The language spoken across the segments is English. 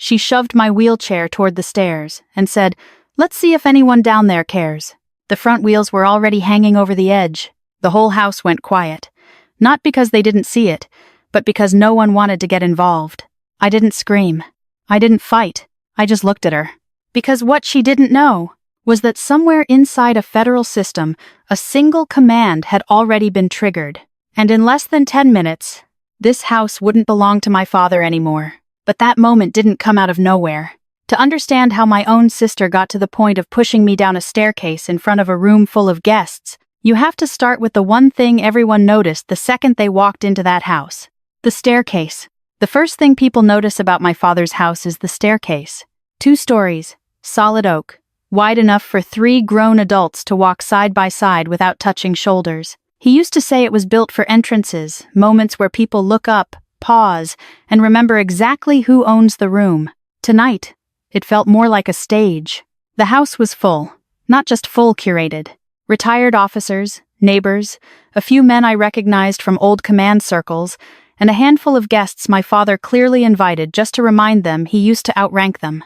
She shoved my wheelchair toward the stairs and said, "Let's see if anyone down there cares." The front wheels were already hanging over the edge. The whole house went quiet. Not because they didn't see it, but because no one wanted to get involved. I didn't scream. I didn't fight. I just looked at her. Because what she didn't know was that somewhere inside a federal system, a single command had already been triggered. And in less than 10 minutes, this house wouldn't belong to my father anymore. But that moment didn't come out of nowhere. To understand how my own sister got to the point of pushing me down a staircase in front of a room full of guests, you have to start with the one thing everyone noticed the second they walked into that house. The staircase. The first thing people notice about my father's house is the staircase. 2 stories, solid oak, wide enough for 3 grown adults to walk side by side without touching shoulders. He used to say it was built for entrances, moments where people look up, pause, and remember exactly who owns the room. Tonight, it felt more like a stage. The house was full, not just full curated. Retired officers, neighbors, a few men I recognized from old command circles, and a handful of guests my father clearly invited just to remind them he used to outrank them.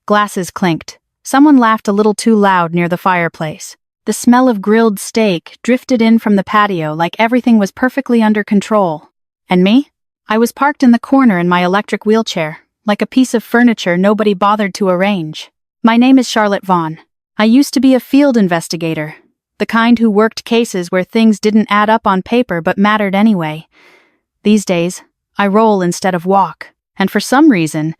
Glasses clinked. Someone laughed a little too loud near the fireplace. The smell of grilled steak drifted in from the patio like everything was perfectly under control. And me? I was parked in the corner in my electric wheelchair, like a piece of furniture nobody bothered to arrange. My name is Charlotte Vaughn. I used to be a field investigator, the kind who worked cases where things didn't add up on paper but mattered anyway. These days, I roll instead of walk, and for some reason,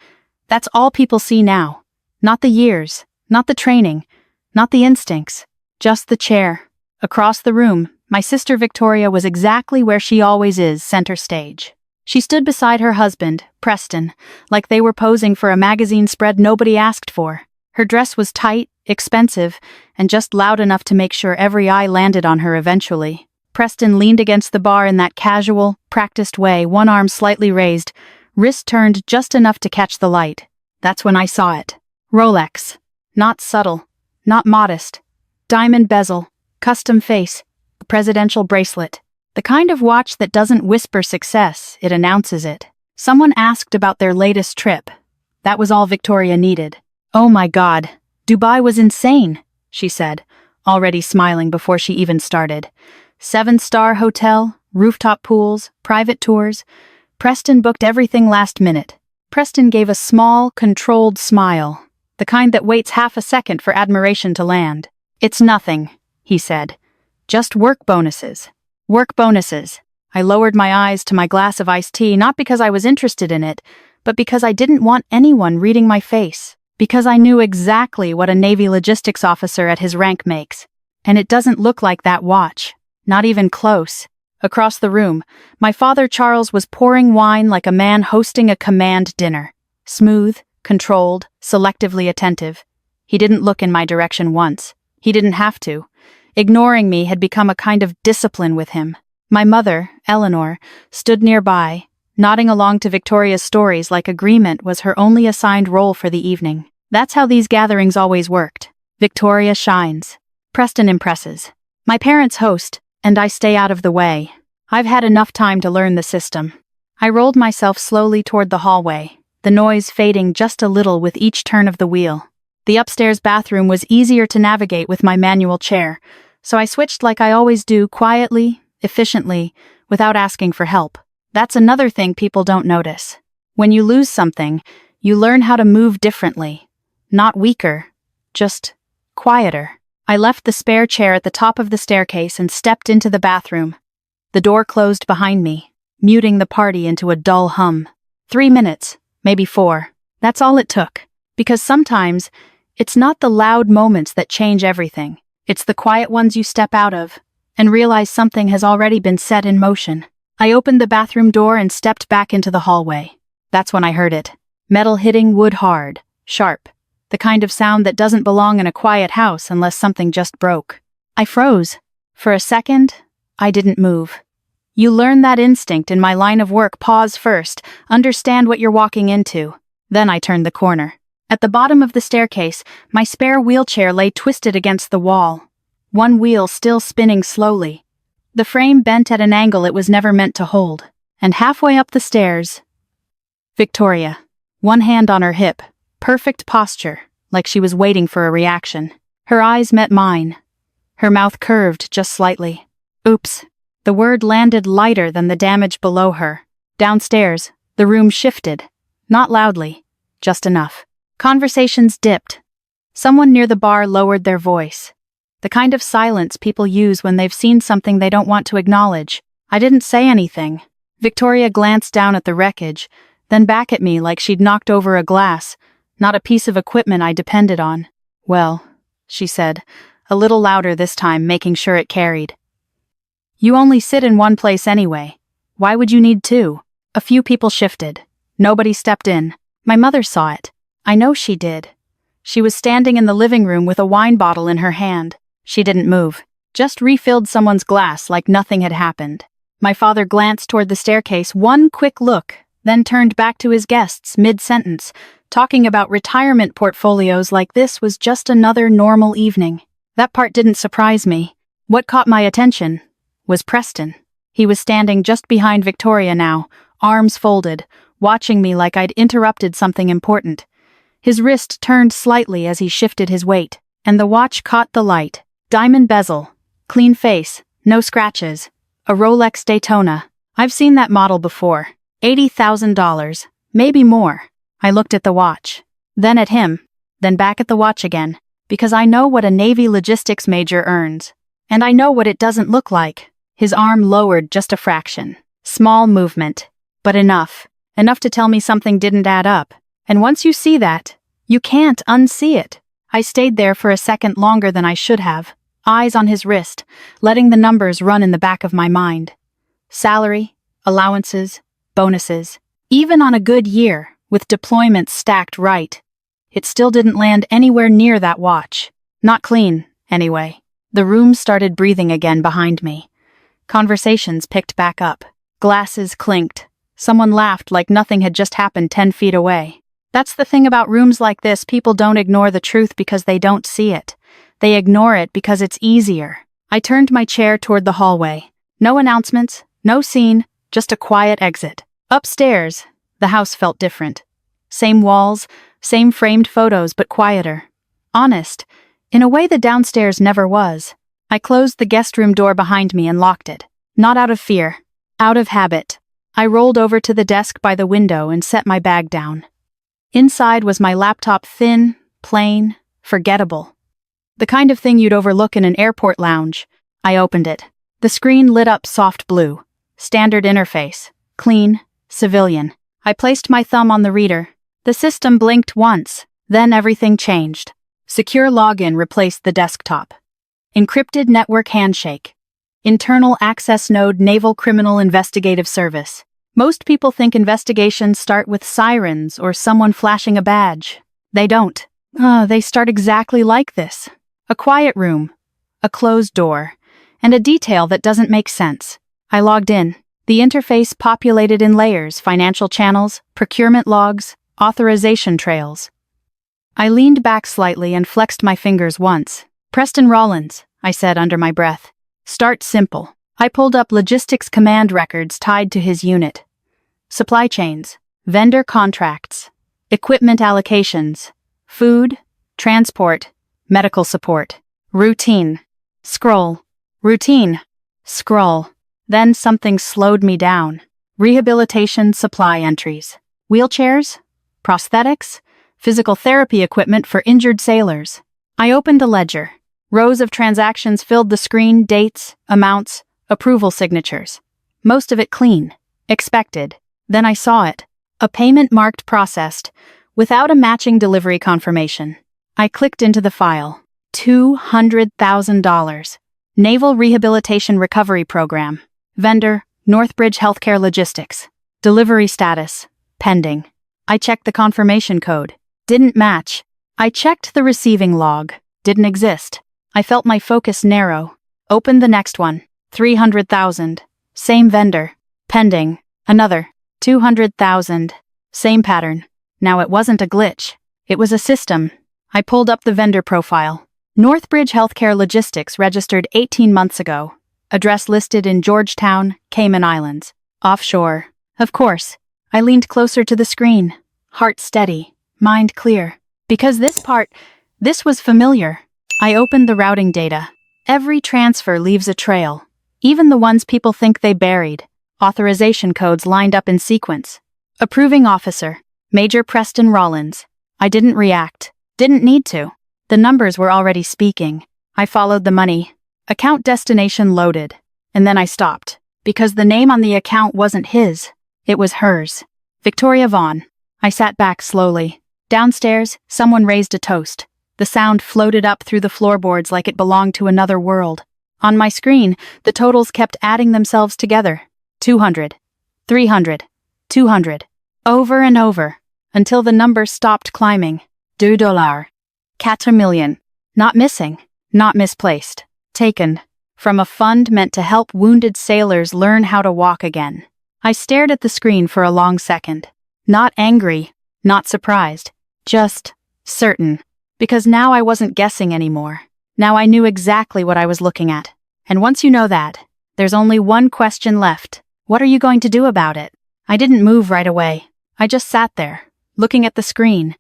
that's all people see now. Not the years, not the training, not the instincts, just the chair. Across the room, my sister Victoria was exactly where she always is, center stage. She stood beside her husband, Preston, like they were posing for a magazine spread nobody asked for. Her dress was tight, expensive, and just loud enough to make sure every eye landed on her eventually. Preston leaned against the bar in that casual, practiced way, one arm slightly raised, wrist turned just enough to catch the light. That's when I saw it. Rolex. Not subtle, not modest. Diamond bezel, custom face, a presidential bracelet. The kind of watch that doesn't whisper success, it announces it. Someone asked about their latest trip. That was all Victoria needed. "Oh my God, Dubai was insane," she said, already smiling before she even started. 7-star hotel, rooftop pools, private tours. Preston booked everything last minute. Preston gave a small, controlled smile, the kind that waits half a second for admiration to land. "It's nothing," he said. "Just work bonuses." Work bonuses. I lowered my eyes to my glass of iced tea not because I was interested in it, but because I didn't want anyone reading my face. Because I knew exactly what a Navy logistics officer at his rank makes. And it doesn't look like that watch. Not even close. Across the room, my father Charles was pouring wine like a man hosting a command dinner. Smooth, controlled, selectively attentive. He didn't look in my direction once. He didn't have to. Ignoring me had become a kind of discipline with him. My mother, Eleanor, stood nearby, nodding along to Victoria's stories like agreement was her only assigned role for the evening. That's how these gatherings always worked. Victoria shines. Preston impresses. My parents host, and I stay out of the way. I've had enough time to learn the system. I rolled myself slowly toward the hallway, the noise fading just a little with each turn of the wheel. The upstairs bathroom was easier to navigate with my manual chair, so I switched like I always do, quietly, efficiently, without asking for help. That's another thing people don't notice. When you lose something, you learn how to move differently. Not weaker, just quieter. I left the spare chair at the top of the staircase and stepped into the bathroom. The door closed behind me, muting the party into a dull hum. 3 minutes, maybe 4. That's all it took. Because sometimes, it's not the loud moments that change everything. It's the quiet ones you step out of and realize something has already been set in motion. I opened the bathroom door and stepped back into the hallway. That's when I heard it. Metal hitting wood hard, sharp. The kind of sound that doesn't belong in a quiet house unless something just broke. I froze. For a second, I didn't move. You learn that instinct in my line of work: pause first, understand what you're walking into. Then I turned the corner. At the bottom of the staircase, my spare wheelchair lay twisted against the wall, one wheel still spinning slowly. The frame bent at an angle it was never meant to hold. And halfway up the stairs, Victoria. one hand on her hip, perfect posture, like she was waiting for a reaction. Her eyes met mine. Her mouth curved just slightly. Oops. The word landed lighter than the damage below her. Downstairs, the room shifted. Not loudly, just enough. Conversations dipped. Someone near the bar lowered their voice. The kind of silence people use when they've seen something they don't want to acknowledge. I didn't say anything. Victoria glanced down at the wreckage, then back at me like she'd knocked over a glass, not a piece of equipment I depended on. Well, she said, a little louder this time, making sure it carried. You only sit in one place anyway. Why would you need two? A few people shifted. Nobody stepped in. My mother saw it. I know she did. She was standing in the living room with a wine bottle in her hand. She didn't move, just refilled someone's glass like nothing had happened. My father glanced toward the staircase, one quick look, then turned back to his guests mid-sentence, talking about retirement portfolios like this was just another normal evening. That part didn't surprise me. What caught my attention was Preston. He was standing just behind Victoria now, arms folded, watching me like I'd interrupted something important. His wrist turned slightly as he shifted his weight, and the watch caught the light. Diamond bezel, clean face, no scratches. A Rolex Daytona. I've seen that model before. $80,000, maybe more. I looked at the watch, then at him, then back at the watch again, because I know what a Navy logistics major earns. And I know what it doesn't look like. His arm lowered just a fraction. Small movement, but enough. Enough to tell me something didn't add up. And once you see that, you can't unsee it. I stayed there for a second longer than I should have, eyes on his wrist, letting the numbers run in the back of my mind. Salary, allowances, bonuses. Even on a good year, with deployments stacked right, it still didn't land anywhere near that watch. Not clean, anyway. The room started breathing again behind me. Conversations picked back up. Glasses clinked. Someone laughed like nothing had just happened 10 feet away. That's the thing about rooms like this, people don't ignore the truth because they don't see it. They ignore it because it's easier. I turned my chair toward the hallway. No announcements, no scene, just a quiet exit. Upstairs, the house felt different. Same walls, same framed photos, but quieter. Honest, in a way the downstairs never was. I closed the guest room door behind me and locked it. Not out of fear, out of habit. I rolled over to the desk by the window and set my bag down. Inside was my laptop, thin, plain, forgettable. The kind of thing you'd overlook in an airport lounge. I opened it. The screen lit up soft blue. Standard interface. Clean, civilian. I placed my thumb on the reader. The system blinked once, then everything changed. Secure login replaced the desktop. Encrypted network handshake. Internal access node Naval Criminal Investigative Service. Most people think investigations start with sirens or someone flashing a badge. They don't. They start exactly like this. A quiet room, a closed door, and a detail that doesn't make sense. I logged in. The interface populated in layers, financial channels, procurement logs, authorization trails. I leaned back slightly and flexed my fingers once. Preston Rollins, I said under my breath. Start simple. I pulled up logistics command records tied to his unit. Supply chains, vendor contracts, equipment allocations, food, transport, medical support, routine, scroll, routine, scroll. Then something slowed me down. Rehabilitation supply entries, wheelchairs, prosthetics, physical therapy equipment for injured sailors. I opened the ledger. Rows of transactions filled the screen, dates, amounts, approval signatures. Most of it clean. Expected. Then I saw it. A payment marked processed, without a matching delivery confirmation. I clicked into the file. $200,000. Naval Rehabilitation Recovery Program. Vendor, Northbridge Healthcare Logistics. Delivery status. Pending. I checked the confirmation code. Didn't match. I checked the receiving log. Didn't exist. I felt my focus narrow. Opened the next one. 300,000. Same vendor. Pending. Another. 200,000. Same pattern. Now it wasn't a glitch. It was a system. I pulled up the vendor profile. Northbridge Healthcare Logistics registered 18 months ago. Address listed in Georgetown, Cayman Islands. Offshore. Of course. I leaned closer to the screen. heart steady, mind clear. Because this was familiar. I opened the routing data. Every transfer leaves a trail. Even the ones people think they buried. Authorization codes lined up in sequence. Approving officer, Major Preston Rollins. I didn't react. Didn't need to. The numbers were already speaking. I followed the money. Account destination loaded. And then I stopped. Because the name on the account wasn't his. It was hers. Victoria Vaughn. I sat back slowly. Downstairs, someone raised a toast. The sound floated up through the floorboards like it belonged to another world. On my screen, the totals kept adding themselves together. 200. 300. 200. Over and over. Until the number stopped climbing. $2. 4 million. Not missing. Not misplaced. Taken. From a fund meant to help wounded sailors learn how to walk again. I stared at the screen for a long second. Not angry. Not surprised. Just certain. Because now I wasn't guessing anymore. Now I knew exactly what I was looking at. And once you know that, there's only one question left. What are you going to do about it? I didn't move right away. I just sat there, looking at the screen,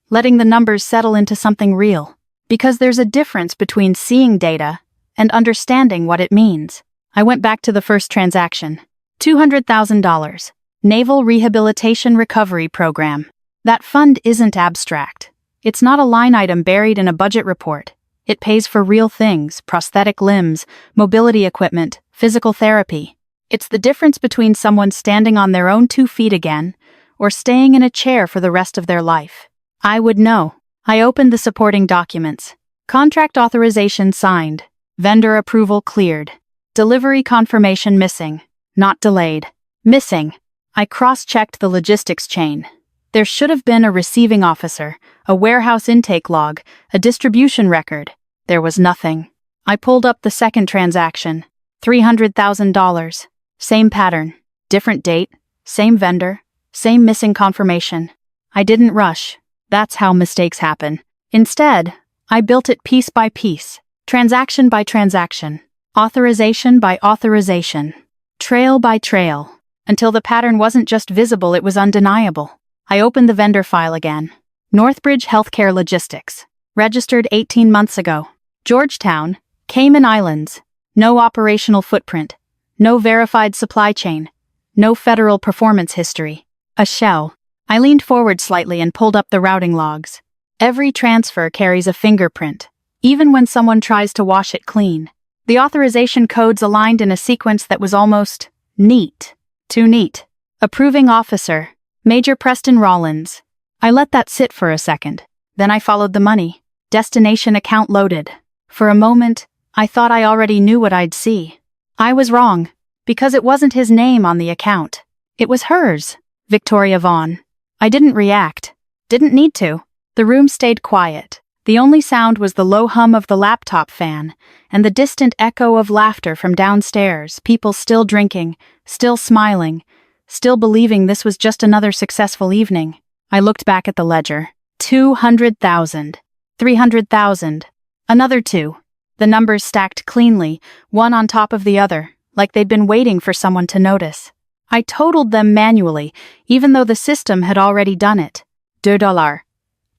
letting the numbers settle into something real. Because there's a difference between seeing data and understanding what it means. I went back to the first transaction. $200,000. Naval Rehabilitation Recovery Program. That fund isn't abstract. It's not a line item buried in a budget report. It pays for real things, prosthetic limbs, mobility equipment, physical therapy. It's the difference between someone standing on their own 2 feet again or staying in a chair for the rest of their life. I would know. I opened the supporting documents. Contract authorization signed. Vendor approval cleared. Delivery confirmation missing. Not delayed. Missing. I cross-checked the logistics chain. There should have been a receiving officer, a warehouse intake log, a distribution record. There was nothing. I pulled up the second transaction. $300,000. Same pattern. Different date. Same vendor. Same missing confirmation. I didn't rush. That's how mistakes happen. Instead, I built it piece by piece. Transaction by transaction. Authorization by authorization. Trail by trail. Until the pattern wasn't just visible, it was undeniable. I opened the vendor file again. Northbridge Healthcare Logistics. Registered 18 months ago. Georgetown, Cayman Islands. No operational footprint. No verified supply chain. No federal performance history. A shell. I leaned forward slightly and pulled up the routing logs. Every transfer carries a fingerprint, even when someone tries to wash it clean. The authorization codes aligned in a sequence that was almost neat. Too neat. Approving officer, Major Preston Rollins. I let that sit for a second. Then I followed the money. Destination account loaded. For a moment, I thought I already knew what I'd see. I was wrong, because it wasn't his name on the account. It was hers, Victoria Vaughn. I didn't react. Didn't need to. The room stayed quiet. The only sound was the low hum of the laptop fan, and the distant echo of laughter from downstairs, people still drinking, still smiling, still believing this was just another successful evening. I looked back at the ledger. 200,000. 300,000. Another 2. The numbers stacked cleanly, one on top of the other, like they'd been waiting for someone to notice. I totaled them manually, even though the system had already done it. $2.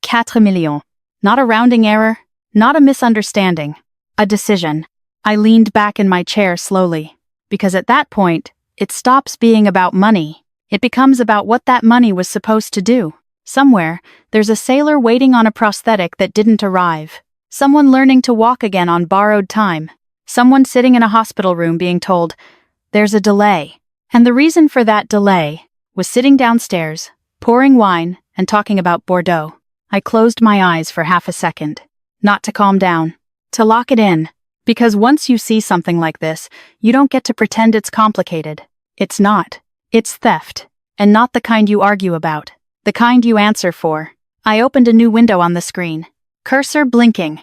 4 million. Not a rounding error, not a misunderstanding. A decision. I leaned back in my chair slowly, because at that point, it stops being about money. It becomes about what that money was supposed to do. Somewhere, there's a sailor waiting on a prosthetic that didn't arrive. Someone learning to walk again on borrowed time. Someone sitting in a hospital room being told, there's a delay. And the reason for that delay was sitting downstairs, pouring wine, and talking about Bordeaux. I closed my eyes for half a second. Not to calm down. To lock it in. Because once you see something like this, you don't get to pretend it's complicated. It's not. It's theft. And not the kind you argue about. The kind you answer for. I opened a new window on the screen. Cursor blinking.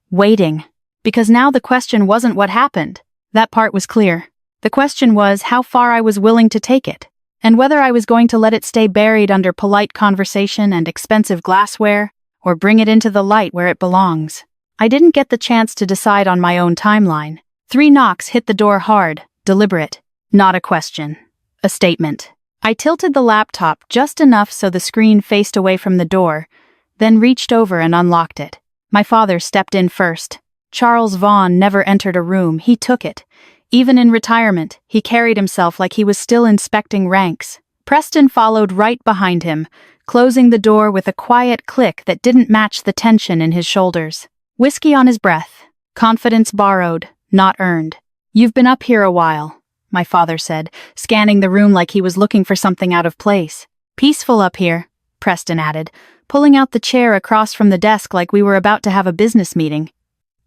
Waiting. Because now the question wasn't what happened. That part was clear. The question was how far I was willing to take it. And whether I was going to let it stay buried under polite conversation and expensive glassware, or bring it into the light where it belongs. I didn't get the chance to decide on my own timeline. 3 knocks hit the door hard, deliberate. Not a question. A statement. I tilted the laptop just enough so the screen faced away from the door, then reached over and unlocked it. My father stepped in first. Charles Vaughan never entered a room, he took it. Even in retirement, he carried himself like he was still inspecting ranks. Preston followed right behind him, closing the door with a quiet click that didn't match the tension in his shoulders. Whiskey on his breath. Confidence borrowed, not earned. "You've been up here a while," my father said, scanning the room like he was looking for something out of place. "Peaceful up here," Preston added, pulling out the chair across from the desk like we were about to have a business meeting.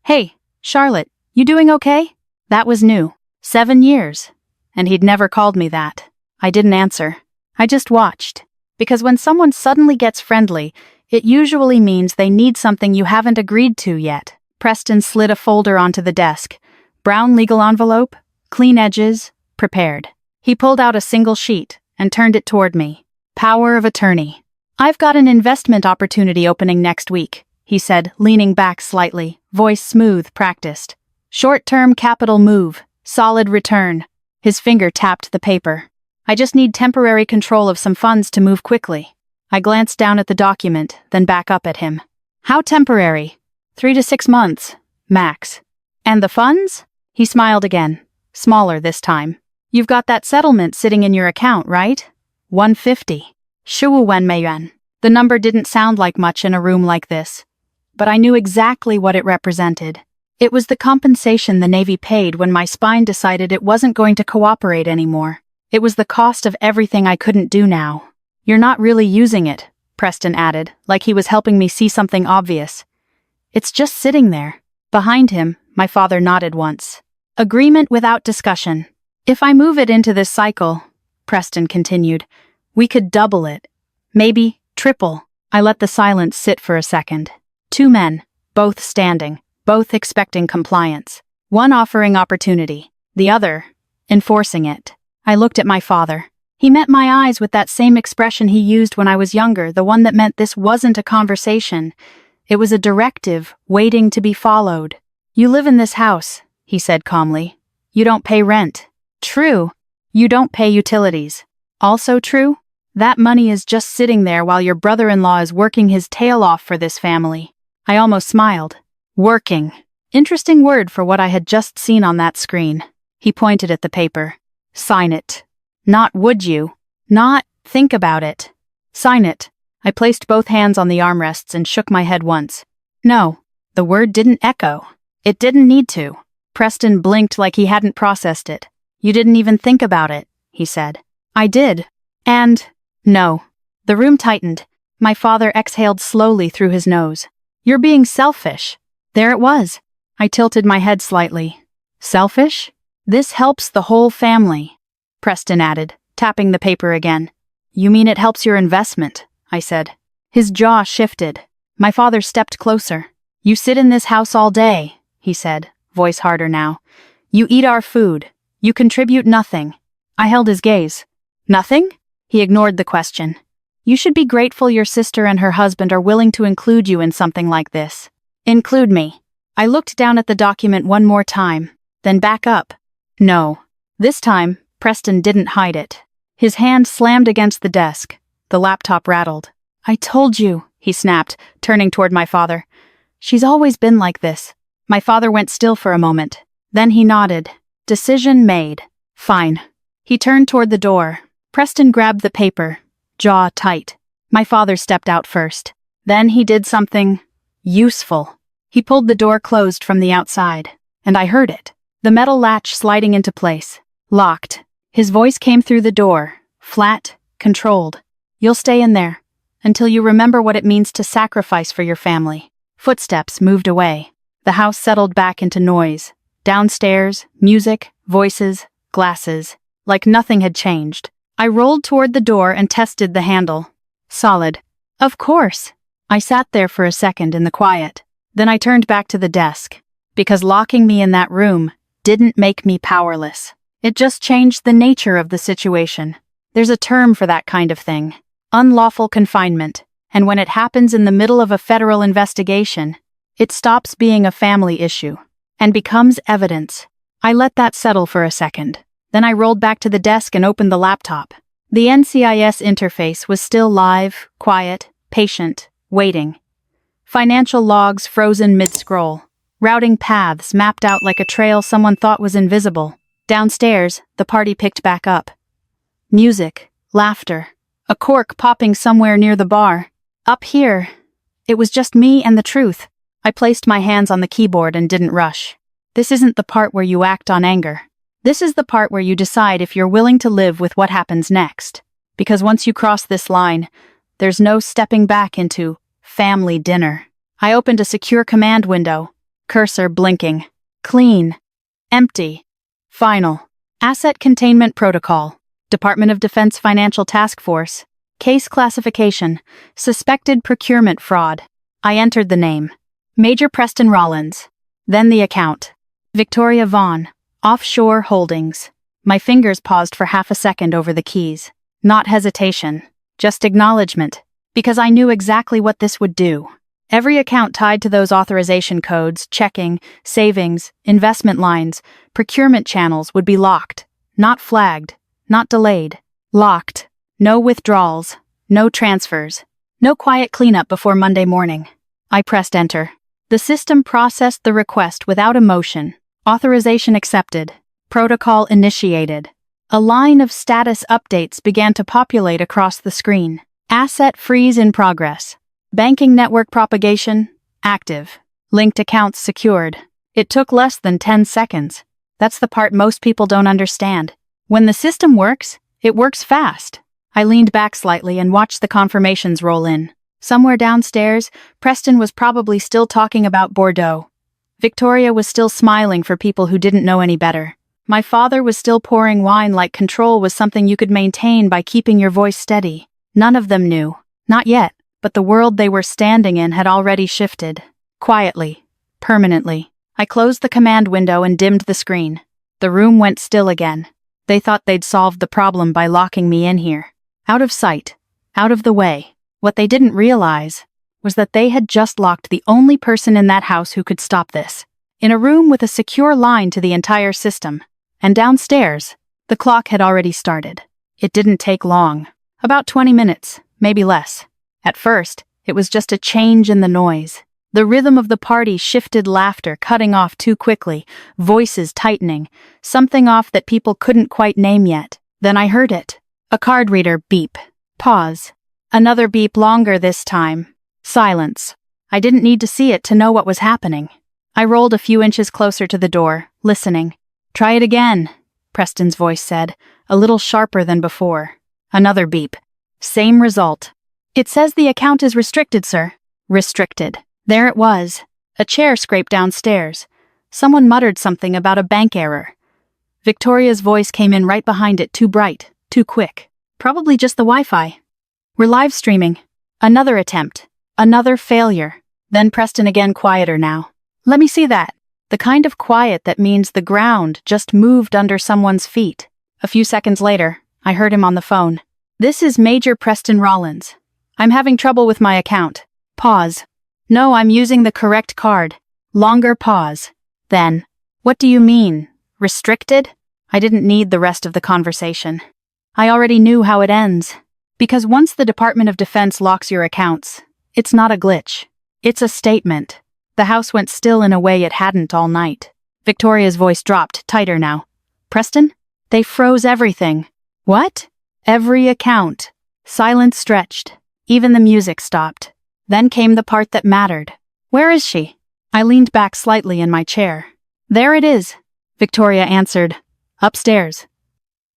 "Hey, Charlotte, you doing okay?" That was new. 7 years. And he'd never called me that. I didn't answer. I just watched. Because when someone suddenly gets friendly, it usually means they need something you haven't agreed to yet. Preston slid a folder onto the desk. Brown legal envelope, clean edges, prepared. He pulled out a single sheet and turned it toward me. "Power of attorney. I've got an investment opportunity opening next week," he said, leaning back slightly, voice smooth, practiced. "Short-term capital move, solid return." His finger tapped the paper. "I just need temporary control of some funds to move quickly." I glanced down at the document, then back up at him. "How temporary?" 3 to 6 months, max." "And the funds?" He smiled again, smaller this time. "You've got that settlement sitting in your account, right? 150. 15 yuan. The number didn't sound like much in a room like this, but I knew exactly what it represented. It was the compensation the Navy paid when my spine decided it wasn't going to cooperate anymore. It was the cost of everything I couldn't do now. "You're not really using it," Preston added, like he was helping me see something obvious. "It's just sitting there." Behind him, my father nodded once. "Agreement without discussion. If I move it into this cycle," Preston continued, "we could double it. Maybe triple." I let the silence sit for a second. 2 men, both standing, both expecting compliance. One offering opportunity, the other enforcing it. I looked at my father. He met my eyes with that same expression he used when I was younger, the one that meant this wasn't a conversation. It was a directive, waiting to be followed. "You live in this house," he said calmly. "You don't pay rent." "True. You don't pay utilities." "Also true. That money is just sitting there while your brother-in-law is working his tail off for this family." I almost smiled. Working. Interesting word for what I had just seen on that screen. He pointed at the paper. "Sign it." Not "would you?" Not "think about it." "Sign it." I placed both hands on the armrests and shook my head once. No, the word didn't echo. It didn't need to. Preston blinked like he hadn't processed it. "You didn't even think about it," he said. "I did. And no." The room tightened. My father exhaled slowly through his nose. "You're being selfish." There it was. I tilted my head slightly. "Selfish? This helps the whole family," Preston added, tapping the paper again. "You mean it helps your investment?" I said. His jaw shifted. My father stepped closer. "You sit in this house all day," he said, voice harder now. "You eat our food. You contribute nothing." I held his gaze. "Nothing?" He ignored the question. "You should be grateful your sister and her husband are willing to include you in something like this." "Include me." I looked down at the document one more time, then back up. No. This time, Preston didn't hide it. His hand slammed against the desk. The laptop rattled. "I told you," he snapped, turning toward my father. "She's always been like this." My father went still for a moment. Then he nodded. Decision made. Fine. He turned toward the door. Preston grabbed the paper, jaw tight. My father stepped out first. Then he did something useful. He pulled the door closed from the outside, and I heard it. The metal latch sliding into place. Locked. His voice came through the door, flat, controlled. "You'll stay in there, until you remember what it means to sacrifice for your family." Footsteps moved away. The house settled back into noise. Downstairs, music, voices, glasses. Like nothing had changed. I rolled toward the door and tested the handle. Solid. Of course. I sat there for a second in the quiet. Then I turned back to the desk. Because locking me in that room didn't make me powerless. It just changed the nature of the situation. There's a term for that kind of thing. Unlawful confinement. And when it happens in the middle of a federal investigation, it stops being a family issue and becomes evidence. I let that settle for a second. Then I rolled back to the desk and opened the laptop. The NCIS interface was still live, quiet, patient, waiting. Financial logs frozen mid-scroll. Routing paths mapped out like a trail someone thought was invisible. Downstairs, the party picked back up. Music, laughter, a cork popping somewhere near the bar. Up here, it was just me and the truth. I placed my hands on the keyboard and didn't rush. This isn't the part where you act on anger. This is the part where you decide if you're willing to live with what happens next. Because once you cross this line, there's no stepping back into family dinner. I opened a secure command window, cursor blinking. Clean. Empty. Final. Asset Containment Protocol. Department of Defense Financial Task Force. Case classification. Suspected procurement fraud. I entered the name. Major Preston Rollins. Then the account. Victoria Vaughn. Offshore Holdings. My fingers paused for half a second over the keys. Not hesitation. Just acknowledgement. Because I knew exactly what this would do. Every account tied to those authorization codes, checking, savings, investment lines, procurement channels would be locked. Not flagged. Not delayed. Locked. No withdrawals. No transfers. No quiet cleanup before Monday morning. I pressed enter. The system processed the request without emotion. Authorization accepted. Protocol initiated. A line of status updates began to populate across the screen. Asset freeze in progress. Banking network propagation, active. Linked accounts secured. It took less than 10 seconds. That's the part most people don't understand. When the system works, it works fast. I leaned back slightly and watched the confirmations roll in. Somewhere downstairs, Preston was probably still talking about Bordeaux. Victoria was still smiling for people who didn't know any better. My father was still pouring wine like control was something you could maintain by keeping your voice steady. None of them knew. Not yet, but the world they were standing in had already shifted. Quietly. Permanently. I closed the command window and dimmed the screen. The room went still again. They thought they'd solved the problem by locking me in here. Out of sight. Out of the way. What they didn't realize was that they had just locked the only person in that house who could stop this. In a room with a secure line to the entire system. And downstairs, the clock had already started. It didn't take long. About 20 minutes, maybe less. At first, it was just a change in the noise. The rhythm of the party shifted, laughter cutting off too quickly, voices tightening, something off that people couldn't quite name yet. Then I heard it. A card reader beep. Pause. Another beep, longer this time. Silence. I didn't need to see it to know what was happening. I rolled a few inches closer to the door, listening. "Try it again," Preston's voice said, a little sharper than before. Another beep. Same result. "It says the account is restricted, sir." Restricted. There it was. A chair scraped downstairs. Someone muttered something about a bank error. Victoria's voice came in right behind it, too bright, too quick. Probably just the Wi-Fi. "We're live streaming." Another attempt. Another failure. Then Preston again, quieter now. "Let me see that." The kind of quiet that means the ground just moved under someone's feet. A few seconds later, I heard him on the phone. "This is Major Preston Rollins. I'm having trouble with my account." Pause. "No, I'm using the correct card." Longer pause. Then, "What do you mean? Restricted?" I didn't need the rest of the conversation. I already knew how it ends. Because once the Department of Defense locks your accounts, it's not a glitch. It's a statement. The house went still in a way it hadn't all night. Victoria's voice dropped, tighter now. "Preston? They froze everything." "What?" "Every account." Silence stretched. Even the music stopped. Then came the part that mattered. "Where is she?" I leaned back slightly in my chair. "There it is," Victoria answered. "Upstairs."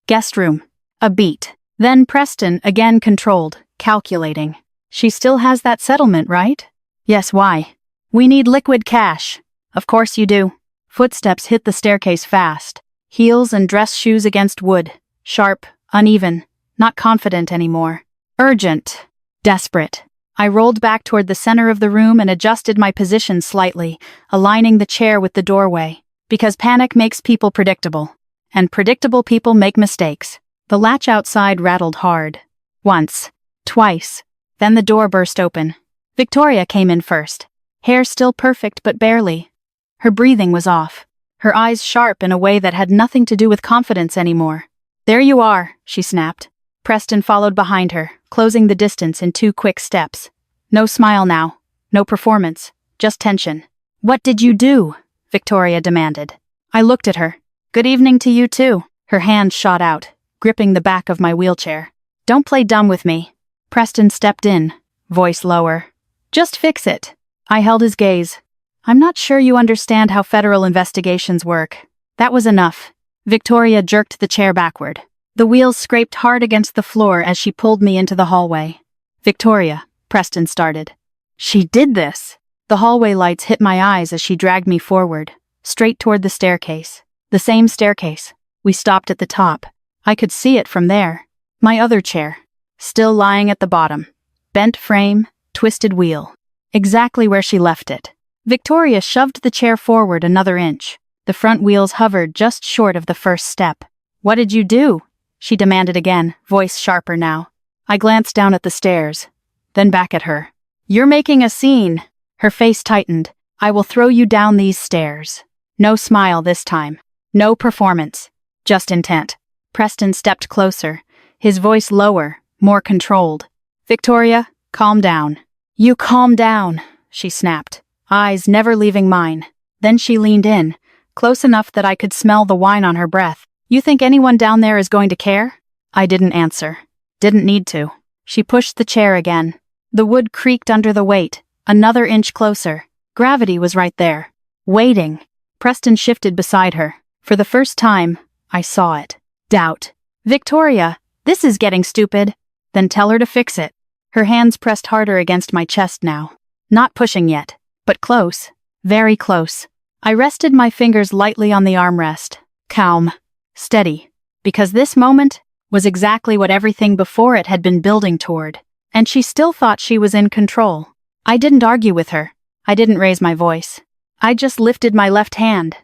Guest room. A beat. Then Preston, again controlled, calculating. "She still has that settlement, right?" "Yes, why?" "We need liquid cash." "Of course you do." Footsteps hit the staircase fast. Heels and dress shoes against wood. Sharp, uneven, not confident anymore. Urgent. Desperate. I rolled back toward the center of the room and adjusted my position slightly, aligning the chair with the doorway. Because panic makes people predictable. And predictable people make mistakes. The latch outside rattled hard. Once. Twice. Then the door burst open. Victoria came in first. Hair still perfect but barely. Her breathing was off. Her eyes sharp in a way that had nothing to do with confidence anymore. "There you are," she snapped. Preston followed behind her, closing the distance in 2 quick steps. No smile now. No performance. Just tension. "What did you do?" Victoria demanded. I looked at her. "Good evening to you too." Her hand shot out, gripping the back of my wheelchair. "Don't play dumb with me." Preston stepped in, voice lower. "Just fix it." I held his gaze. "I'm not sure you understand how federal investigations work." That was enough. Victoria jerked the chair backward. The wheels scraped hard against the floor as she pulled me into the hallway. "Victoria," Preston started. "She did this." The hallway lights hit my eyes as she dragged me forward, straight toward the staircase. The same staircase. We stopped at the top. I could see it from there. My other chair, still lying at the bottom. Bent frame, twisted wheel. Exactly where she left it. Victoria shoved the chair forward another inch. The front wheels hovered just short of the first step. "What did you do?" she demanded again, voice sharper now. I glanced down at the stairs, then back at her. "You're making a scene." Her face tightened. "I will throw you down these stairs." No smile this time. No performance. Just intent. Preston stepped closer, his voice lower, more controlled. "Victoria, calm down." "You calm down," she snapped, eyes never leaving mine. Then she leaned in, close enough that I could smell the wine on her breath. "You think anyone down there is going to care?" I didn't answer. Didn't need to. She pushed the chair again. The wood creaked under the weight, another inch closer. Gravity was right there. Waiting. Preston shifted beside her. For the first time, I saw it. Doubt. "Victoria, this is getting stupid." "Then tell her to fix it." Her hands pressed harder against my chest now. Not pushing yet, but close. Very close. I rested my fingers lightly on the armrest. Calm. Steady. Because this moment was exactly what everything before it had been building toward. And she still thought she was in control. I didn't argue with her. I didn't raise my voice. I just lifted my left hand.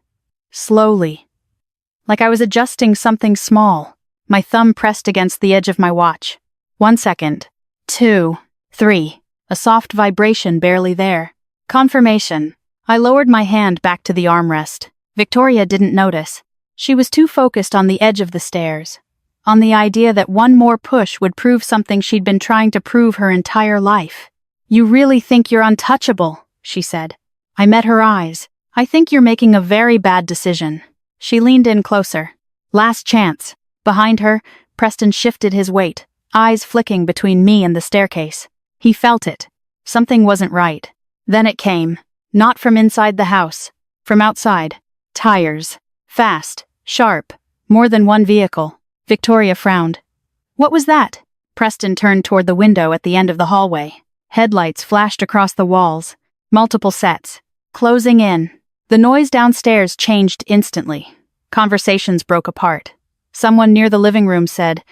Slowly. Like I was adjusting something small. My thumb pressed against the edge of my watch. 1 second. 2. 3. A soft vibration barely there. Confirmation. I lowered my hand back to the armrest. Victoria didn't notice. She was too focused on the edge of the stairs. On the idea that one more push would prove something she'd been trying to prove her entire life. "You really think you're untouchable," she said. I met her eyes. "I think you're making a very bad decision." She leaned in closer. Last chance. Behind her, Preston shifted his weight, eyes flicking between me and the staircase. He felt it. Something wasn't right. Then it came. Not from inside the house. From outside. Tires. Fast. Sharp. More than one vehicle. Victoria frowned. "What was that?" Preston turned toward the window at the end of the hallway. Headlights flashed across the walls. Multiple sets. Closing in. The noise downstairs changed instantly. Conversations broke apart. Someone near the living room said,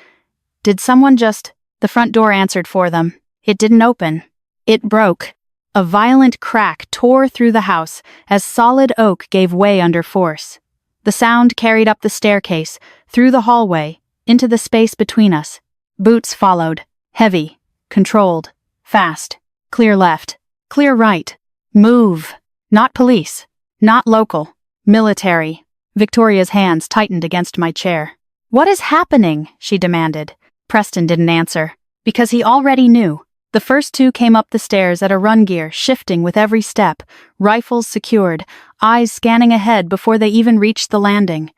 "Did someone just—" The front door answered for them. It didn't open. It broke. A violent crack tore through the house as solid oak gave way under force. The sound carried up the staircase, through the hallway, into the space between us. Boots followed. Heavy. Controlled. Fast. Clear left. Clear right. Move. Not police. Not local. Military. Victoria's hands tightened against my chair. "What is happening?" she demanded. Preston didn't answer. Because he already knew. The first two came up the stairs at a run gear, shifting with every step, rifles secured, eyes scanning ahead before they even reached the landing.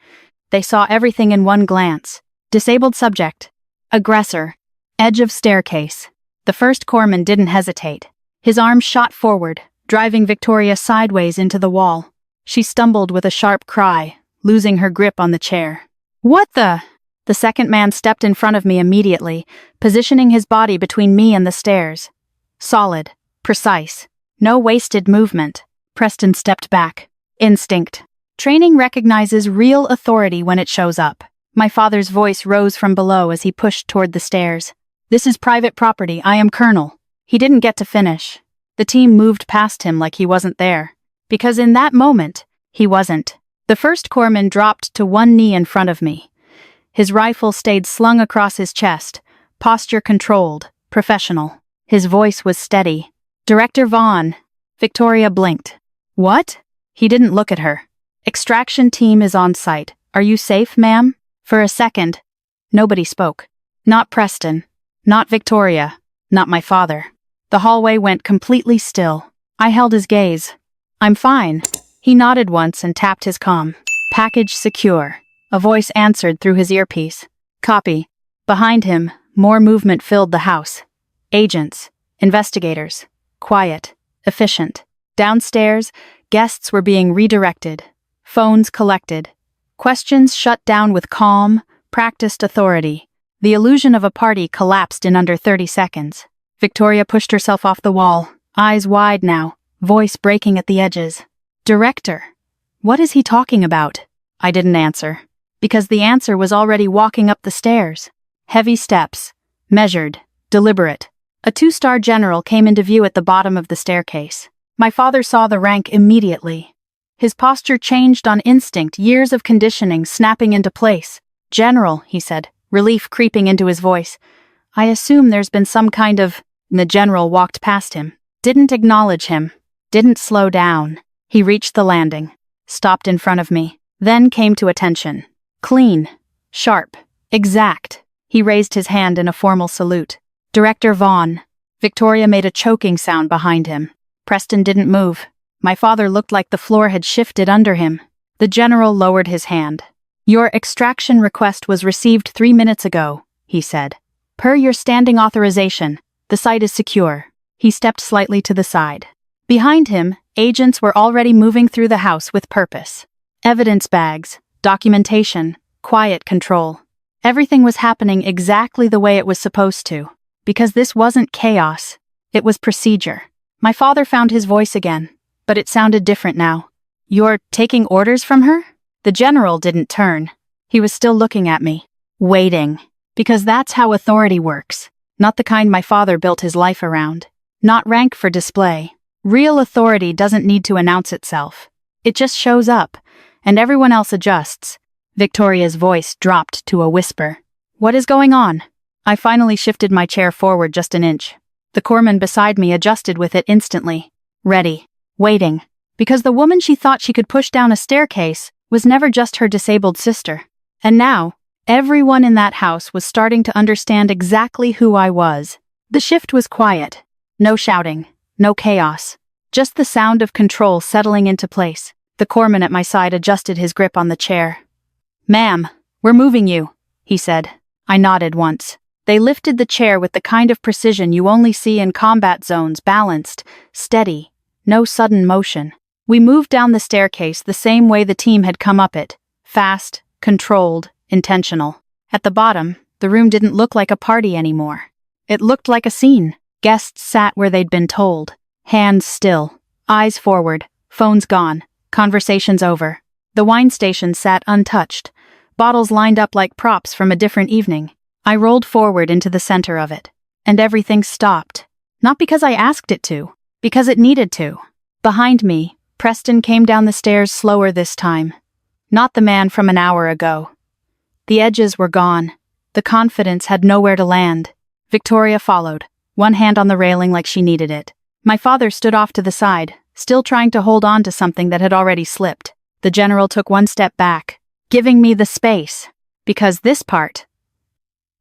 They saw everything in one glance. Disabled subject. Aggressor. Edge of staircase. The first corpsman didn't hesitate. His arm shot forward, driving Victoria sideways into the wall. She stumbled with a sharp cry, losing her grip on the chair. "What the?" The second man stepped in front of me immediately, positioning his body between me and the stairs. Solid. Precise. No wasted movement. Preston stepped back. Instinct. Training recognizes real authority when it shows up. My father's voice rose from below as he pushed toward the stairs. "This is private property. I am Colonel." He didn't get to finish. The team moved past him like he wasn't there. Because in that moment, he wasn't. The first corpsman dropped to one knee in front of me. His rifle stayed slung across his chest, posture controlled, professional. His voice was steady. "Director Vaughn." Victoria blinked. "What?" He didn't look at her. "Extraction team is on site. Are you safe, ma'am?" For a second, nobody spoke. Not Preston. Not Victoria. Not my father. The hallway went completely still. I held his gaze. I'm fine. He nodded once and tapped his comm. Package secure. A voice answered through his earpiece. Copy. Behind him, more movement filled the house. Agents. Investigators. Quiet. Efficient. Downstairs, guests were being redirected. Phones collected. Questions shut down with calm, practiced authority. The illusion of a party collapsed in under 30 seconds. Victoria pushed herself off the wall, eyes wide now, voice breaking at the edges. Director. What is he talking about? I didn't answer. Because the answer was already walking up the stairs. Heavy steps. Measured. Deliberate. A 2-star general came into view at the bottom of the staircase. My father saw the rank immediately. His posture changed on instinct, years of conditioning snapping into place. General, he said, relief creeping into his voice. I assume there's been some kind of... The general walked past him. Didn't acknowledge him. Didn't slow down. He reached the landing. Stopped in front of me. Then came to attention. Clean. Sharp. Exact. He raised his hand in a formal salute. Director Vaughn. Victoria made a choking sound behind him. Preston didn't move. My father looked like the floor had shifted under him. The general lowered his hand. Your extraction request was received 3 minutes ago, he said. Per your standing authorization, the site is secure. He stepped slightly to the side. Behind him, agents were already moving through the house with purpose. Evidence bags, documentation, quiet control. Everything was happening exactly the way it was supposed to. Because this wasn't chaos. It was procedure. My father found his voice again, but it sounded different now. You're taking orders from her? The general didn't turn. He was still looking at me. Waiting. Because that's how authority works. Not the kind my father built his life around. Not rank for display. Real authority doesn't need to announce itself. It just shows up, and everyone else adjusts. Victoria's voice dropped to a whisper. What is going on? I finally shifted my chair forward just an inch. The corpsman beside me adjusted with it instantly. Ready. Waiting. Because the woman she thought she could push down a staircase was never just her disabled sister. And now, everyone in that house was starting to understand exactly who I was. The shift was quiet. No shouting. No chaos. Just the sound of control settling into place. The corpsman at my side adjusted his grip on the chair. Ma'am, we're moving you, he said. I nodded once. They lifted the chair with the kind of precision you only see in combat zones, balanced, steady, no sudden motion. We moved down the staircase the same way the team had come up it. Fast, controlled, intentional. At the bottom, the room didn't look like a party anymore. It looked like a scene. Guests sat where they'd been told. Hands still. Eyes forward. Phones gone. Conversations over. The wine station sat untouched. Bottles lined up like props from a different evening. I rolled forward into the center of it. And everything stopped. Not because I asked it to. Because it needed to. Behind me, Preston came down the stairs slower this time. Not the man from an hour ago. The edges were gone. The confidence had nowhere to land. Victoria followed, one hand on the railing like she needed it. My father stood off to the side, still trying to hold on to something that had already slipped. The general took one step back, giving me the space. Because this part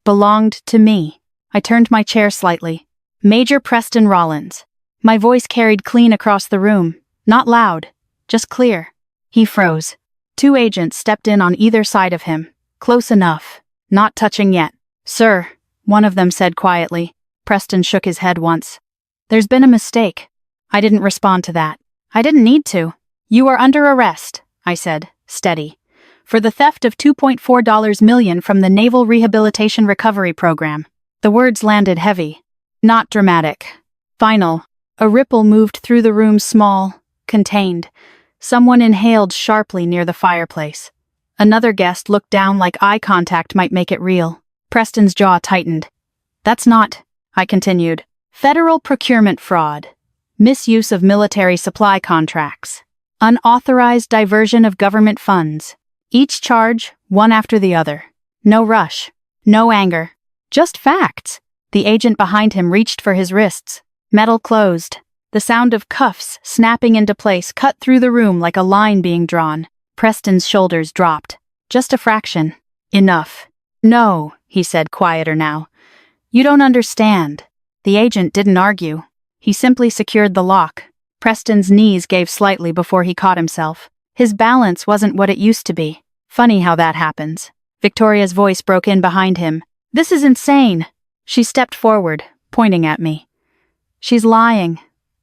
belonged to me. I turned my chair slightly. Major Preston Rollins. My voice carried clean across the room. Not loud, just clear. He froze. 2 agents stepped in on either side of him. Close enough. Not touching yet. Sir, one of them said quietly. Preston shook his head once. There's been a mistake. I didn't respond to that. I didn't need to. You are under arrest, I said, steady. For the theft of $2.4 million from the Naval Rehabilitation Recovery Program. The words landed heavy. Not dramatic. Final. A ripple moved through the room, small, contained. Someone inhaled sharply near the fireplace. Another guest looked down like eye contact might make it real. Preston's jaw tightened. That's not, I continued, federal procurement fraud. Misuse of military supply contracts. Unauthorized diversion of government funds. Each charge, one after the other. No rush. No anger. Just facts. The agent behind him reached for his wrists. Metal closed. The sound of cuffs snapping into place cut through the room like a line being drawn. Preston's shoulders dropped. Just a fraction. Enough. No, he said, quieter now. You don't understand. The agent didn't argue. He simply secured the lock. Preston's knees gave slightly before he caught himself. His balance wasn't what it used to be. Funny how that happens. Victoria's voice broke in behind him. This is insane. She stepped forward, pointing at me. She's lying.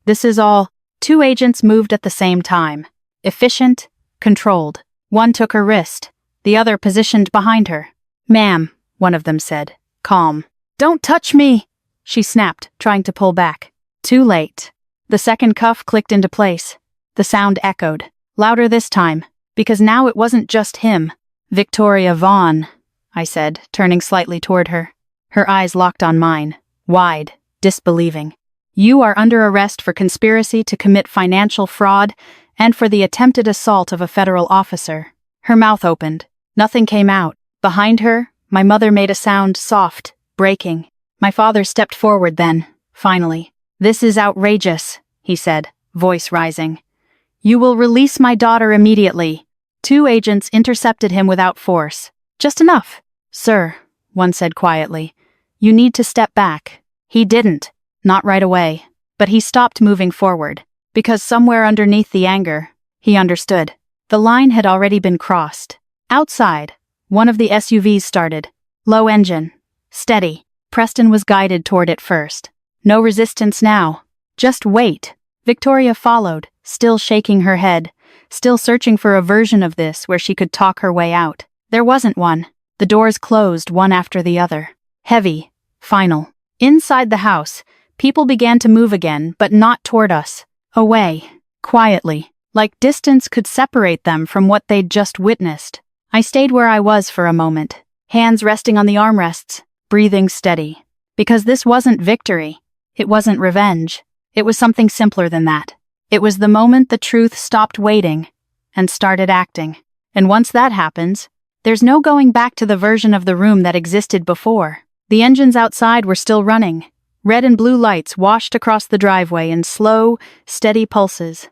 This is all. Two agents moved at the same time. Efficient, controlled. One took her wrist. The other positioned behind her. Ma'am, one of them said. Calm. Don't touch me! She snapped, trying to pull back. Too late. The second cuff clicked into place. The sound echoed. Louder this time, because now it wasn't just him. Victoria Vaughn, I said, turning slightly toward her. Her eyes locked on mine, wide, disbelieving. You are under arrest for conspiracy to commit financial fraud and for the attempted assault of a federal officer. Her mouth opened. Nothing came out. Behind her, my mother made a sound soft, breaking. My father stepped forward then, finally. This is outrageous, he said, voice rising. You will release my daughter immediately. Two agents intercepted him without force. Just enough. Sir, one said quietly. You need to step back. He didn't. Not right away. But he stopped moving forward. Because somewhere underneath the anger, he understood. The line had already been crossed. Outside, one of the SUVs started. Low engine. Steady. Preston was guided toward it first. No resistance now. Just wait. Victoria followed, still shaking her head, still searching for a version of this where she could talk her way out. There wasn't one. The doors closed one after the other. Heavy. Final. Inside the house, people began to move again, but not toward us. Away. Quietly. Like distance could separate them from what they'd just witnessed. I stayed where I was for a moment, hands resting on the armrests, breathing steady. Because this wasn't victory. It wasn't revenge. It was something simpler than that. It was the moment the truth stopped waiting and started acting. And once that happens, there's no going back to the version of the room that existed before. The engines outside were still running. Red and blue lights washed across the driveway in slow, steady pulses.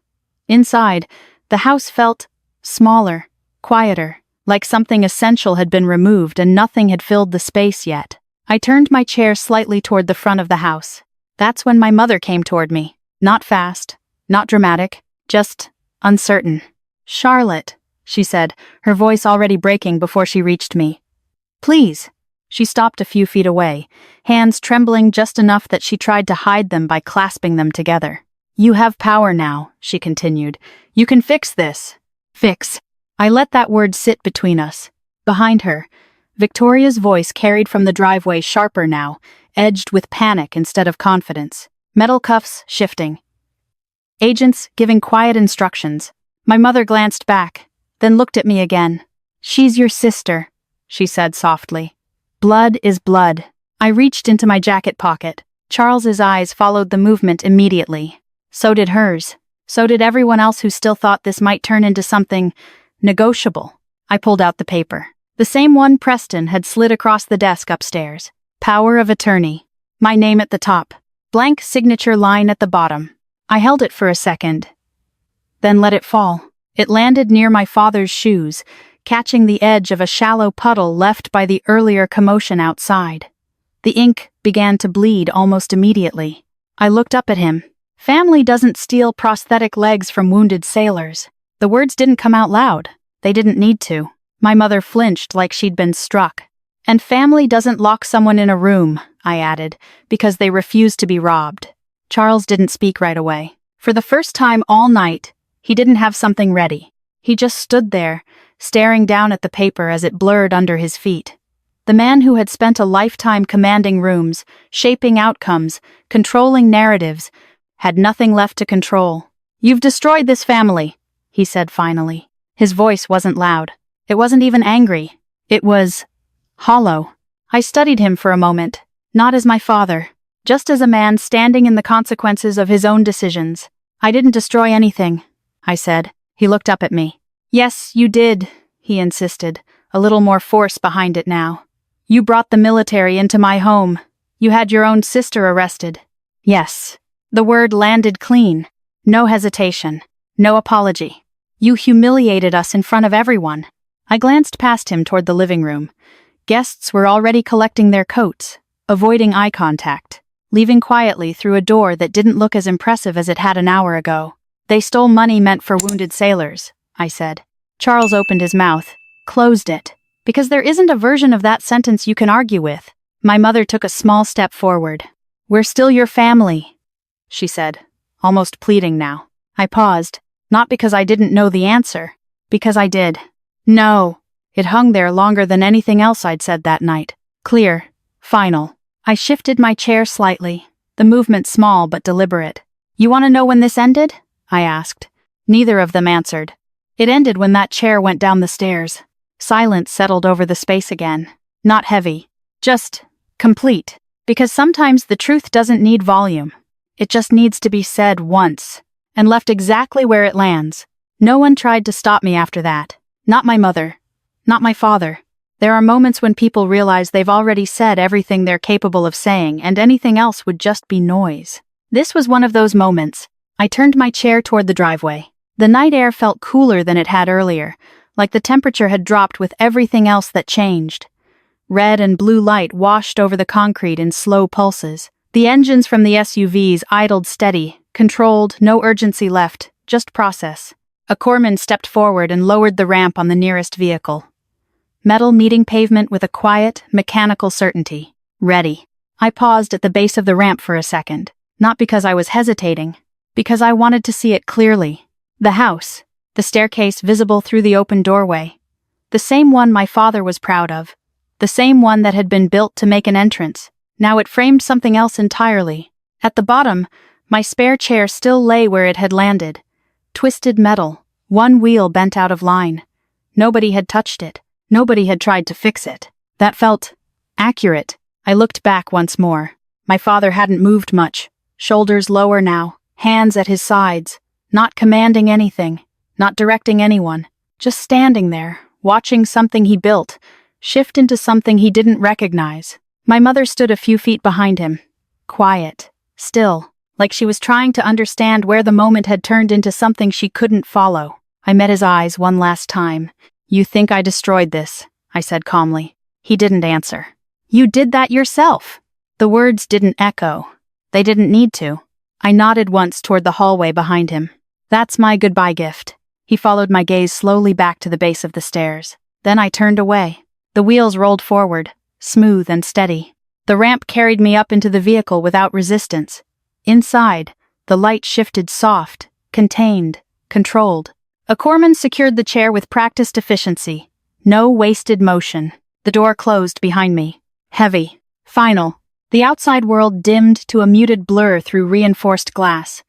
Inside, the house felt smaller, quieter, like something essential had been removed and nothing had filled the space yet. I turned my chair slightly toward the front of the house. That's when my mother came toward me. Not fast, not dramatic, just uncertain. Charlotte, she said, her voice already breaking before she reached me. Please. She stopped a few feet away, hands trembling just enough that she tried to hide them by clasping them together. You have power now, she continued. You can fix this. Fix. I let that word sit between us. Behind her, Victoria's voice carried from the driveway sharper now, edged with panic instead of confidence. Metal cuffs shifting. Agents giving quiet instructions. My mother glanced back, then looked at me again. She's your sister, she said softly. Blood is blood. I reached into my jacket pocket. Charles's eyes followed the movement immediately. So did hers. So did everyone else who still thought this might turn into something negotiable. I pulled out the paper. The same one Preston had slid across the desk upstairs. Power of attorney. My name at the top. Blank signature line at the bottom. I held it for a second, then let it fall. It landed near my father's shoes, catching the edge of a shallow puddle left by the earlier commotion outside. The ink began to bleed almost immediately. I looked up at him. Family doesn't steal prosthetic legs from wounded sailors. The words didn't come out loud. They didn't need to. My mother flinched like she'd been struck. And family doesn't lock someone in a room, I added, because they refuse to be robbed. Charles didn't speak right away. For the first time all night, he didn't have something ready. He just stood there, staring down at the paper as it blurred under his feet. The man who had spent a lifetime commanding rooms, shaping outcomes, controlling narratives, had nothing left to control. You've destroyed this family, he said finally. His voice wasn't loud. It wasn't even angry. It was hollow. I studied him for a moment, not as my father, just as a man standing in the consequences of his own decisions. I didn't destroy anything, I said. He looked up at me. Yes, you did, he insisted, a little more force behind it now. You brought the military into my home. You had your own sister arrested. Yes. The word landed clean. No hesitation. No apology. You humiliated us in front of everyone. I glanced past him toward the living room. Guests were already collecting their coats, avoiding eye contact, leaving quietly through a door that didn't look as impressive as it had an hour ago. "They stole money meant for wounded sailors," I said. Charles opened his mouth, closed it, because there isn't a version of that sentence you can argue with. My mother took a small step forward. "We're still your family," she said, almost pleading now. I paused, not because I didn't know the answer, because I did. "No." It hung there longer than anything else I'd said that night. Clear. Final. I shifted my chair slightly, the movement small but deliberate. "You want to know when this ended?" I asked. Neither of them answered. It ended when that chair went down the stairs. Silence settled over the space again. Not heavy. Just complete. Because sometimes the truth doesn't need volume. It just needs to be said once, and left exactly where it lands. No one tried to stop me after that. Not my mother. Not my father. There are moments when people realize they've already said everything they're capable of saying, and anything else would just be noise. This was one of those moments. I turned my chair toward the driveway. The night air felt cooler than it had earlier, like the temperature had dropped with everything else that changed. Red and blue light washed over the concrete in slow pulses. The engines from the SUVs idled steady, controlled, no urgency left, just process. A corpsman stepped forward and lowered the ramp on the nearest vehicle. Metal meeting pavement with a quiet, mechanical certainty. Ready. I paused at the base of the ramp for a second, not because I was hesitating, because I wanted to see it clearly. The house, the staircase visible through the open doorway. The same one my father was proud of. The same one that had been built to make an entrance. Now it framed something else entirely. At the bottom, my spare chair still lay where it had landed. Twisted metal, one wheel bent out of line. Nobody had touched it. Nobody had tried to fix it. That felt accurate. I looked back once more. My father hadn't moved much. Shoulders lower now, hands at his sides. Not commanding anything, not directing anyone. Just standing there, watching something he built shift into something he didn't recognize. My mother stood a few feet behind him. Quiet. Still. Like she was trying to understand where the moment had turned into something she couldn't follow. I met his eyes one last time. "You think I destroyed this," I said calmly. He didn't answer. "You did that yourself." The words didn't echo. They didn't need to. I nodded once toward the hallway behind him. "That's my goodbye gift." He followed my gaze slowly back to the base of the stairs. Then I turned away. The wheels rolled forward, smooth and steady. The ramp carried me up into the vehicle without resistance. Inside, the light shifted soft, contained, controlled. A corpsman secured the chair with practiced efficiency. No wasted motion. The door closed behind me. Heavy. Final. The outside world dimmed to a muted blur through reinforced glass.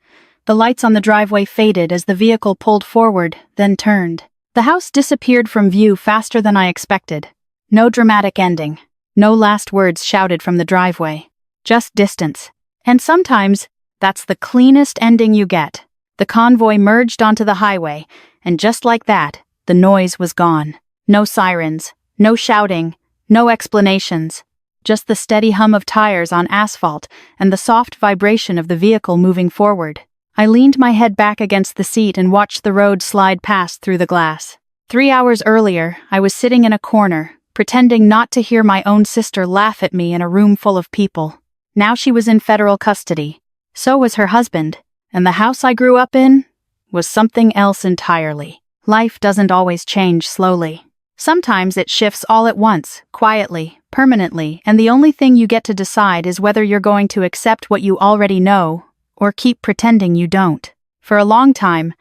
The lights on the driveway faded as the vehicle pulled forward, then turned. The house disappeared from view faster than I expected. No dramatic ending. No last words shouted from the driveway. Just distance. And sometimes, that's the cleanest ending you get. The convoy merged onto the highway, and just like that, the noise was gone. No sirens, no shouting, no explanations. Just the steady hum of tires on asphalt and the soft vibration of the vehicle moving forward. I leaned my head back against the seat and watched the road slide past through the glass. 3 hours earlier, I was sitting in a corner, pretending not to hear my own sister laugh at me in a room full of people. Now she was in federal custody. So was her husband, and the house I grew up in was something else entirely. Life doesn't always change slowly. Sometimes it shifts all at once, quietly, permanently, and the only thing you get to decide is whether you're going to accept what you already know or keep pretending you don't. For a long time,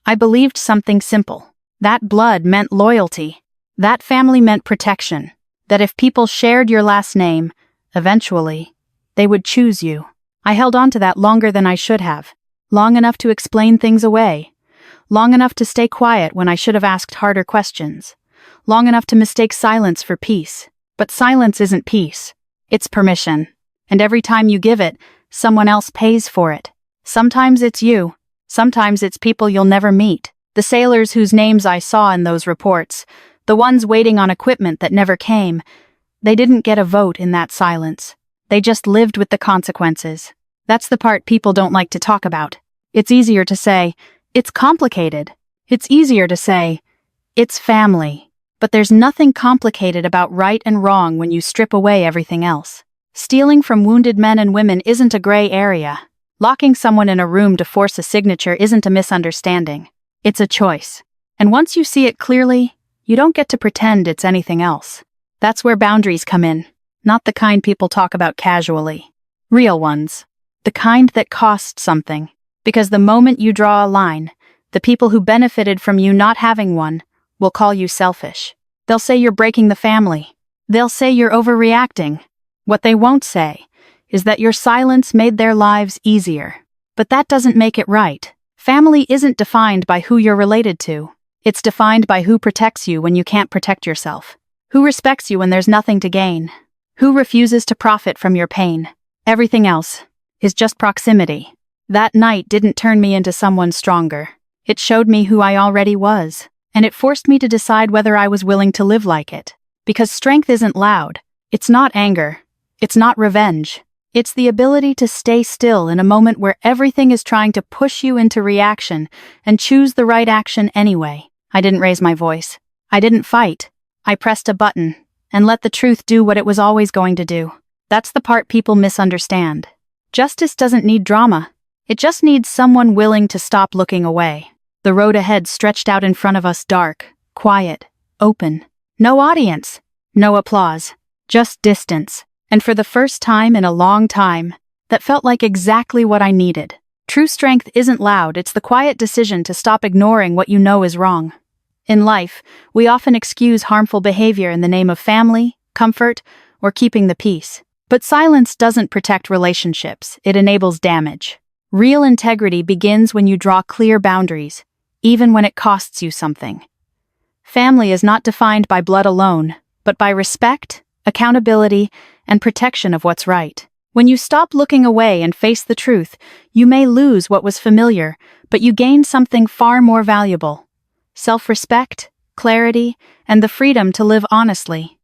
I believed something simple. That blood meant loyalty. That family meant protection. That if people shared your last name, eventually, they would choose you. I held on to that longer than I should have. Long enough to explain things away. Long enough to stay quiet when I should have asked harder questions. Long enough to mistake silence for peace. But silence isn't peace. It's permission. And every time you give it, someone else pays for it. Sometimes it's you. Sometimes it's people you'll never meet. The sailors whose names I saw in those reports. The ones waiting on equipment that never came. They didn't get a vote in that silence. They just lived with the consequences. That's the part people don't like to talk about. It's easier to say, it's complicated. It's easier to say, it's family. But there's nothing complicated about right and wrong when you strip away everything else. Stealing from wounded men and women isn't a gray area. Locking someone in a room to force a signature isn't a misunderstanding. It's a choice. And once you see it clearly, you don't get to pretend it's anything else. That's where boundaries come in, not the kind people talk about casually. Real ones. The kind that cost something. Because the moment you draw a line, the people who benefited from you not having one will call you selfish. They'll say you're breaking the family. They'll say you're overreacting. What they won't say is that your silence made their lives easier. But that doesn't make it right. Family isn't defined by who you're related to. It's defined by who protects you when you can't protect yourself. Who respects you when there's nothing to gain. Who refuses to profit from your pain. Everything else is just proximity. That night didn't turn me into someone stronger. It showed me who I already was. And it forced me to decide whether I was willing to live like it. Because strength isn't loud. It's not anger. It's not revenge. It's the ability to stay still in a moment where everything is trying to push you into reaction and choose the right action anyway. I didn't raise my voice. I didn't fight. I pressed a button and let the truth do what it was always going to do. That's the part people misunderstand. Justice doesn't need drama. It just needs someone willing to stop looking away. The road ahead stretched out in front of us, dark, quiet, open. No audience. No applause. Just distance. And for the first time in a long time, that felt like exactly what I needed. True strength isn't loud, it's the quiet decision to stop ignoring what you know is wrong. In life, we often excuse harmful behavior in the name of family, comfort, or keeping the peace. But silence doesn't protect relationships, it enables damage. Real integrity begins when you draw clear boundaries, even when it costs you something. Family is not defined by blood alone, but by respect, accountability, and protection of what's right. When you stop looking away and face the truth, you may lose what was familiar, but you gain something far more valuable. Self-respect, clarity, and the freedom to live honestly.